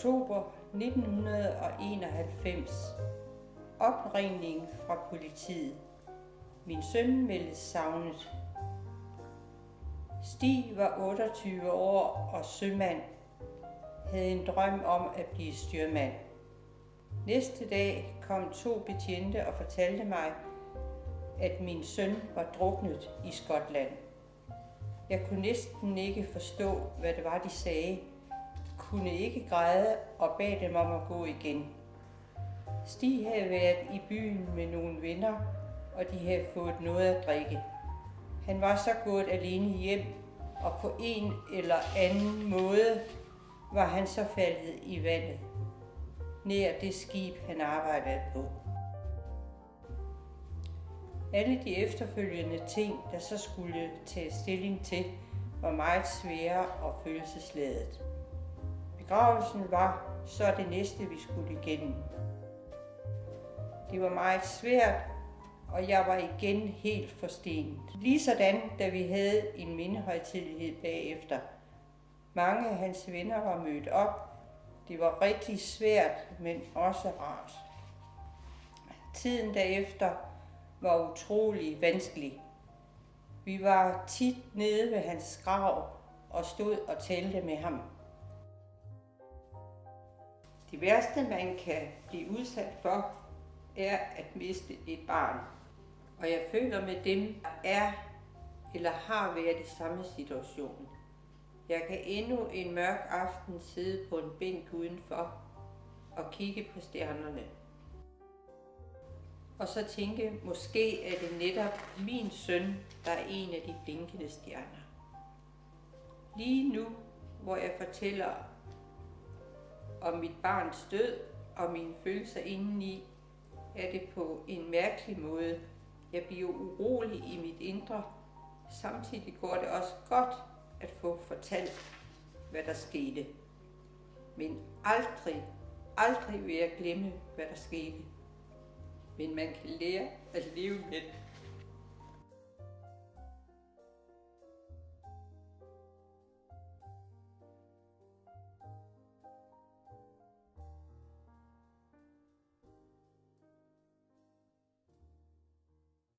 Oktober 1991. Opringning fra politiet. Min søn meldes savnet. Stig var 28 år og sømand. Havde en drøm om at blive styrmand. Næste dag kom 2 betjente og fortalte mig, at min søn var druknet i Skotland. Jeg kunne næsten ikke forstå, hvad det var, de sagde. Kunne ikke græde og bad dem om at gå igen. Stig havde været i byen med nogle venner, og de havde fået noget at drikke. Han var så gået alene hjem, og på en eller anden måde var han så faldet i vandet, nær det skib, han arbejdede på. Alle de efterfølgende ting, der så skulle tage stilling til, var meget svære og følelsesladet. Begravelsen var så det næste, vi skulle igennem. Det var meget svært, og jeg var igen helt forstenet. Ligesådan, da vi havde en mindehøjtidelighed bagefter. Mange af hans venner var mødt op. Det var rigtig svært, men også rart. Tiden derefter var utrolig vanskelig. Vi var tit nede ved hans grav og stod og talte med ham. Det værste, man kan blive udsat for, er at miste et barn. Og jeg føler med dem, der er eller har været i samme situation. Jeg kan endnu en mørk aften sidde på en bænk udenfor og kigge på stjernerne. Og så tænke, måske er det netop min søn, der er en af de blinkende stjerner. Lige nu, hvor jeg fortæller om mit barns død og mine følelser indeni, er det på en mærkelig måde. Jeg bliver urolig i mit indre. Samtidig går det også godt at få fortalt, hvad der skete. Men aldrig vil jeg glemme, hvad der skete. Men man kan lære at leve med det.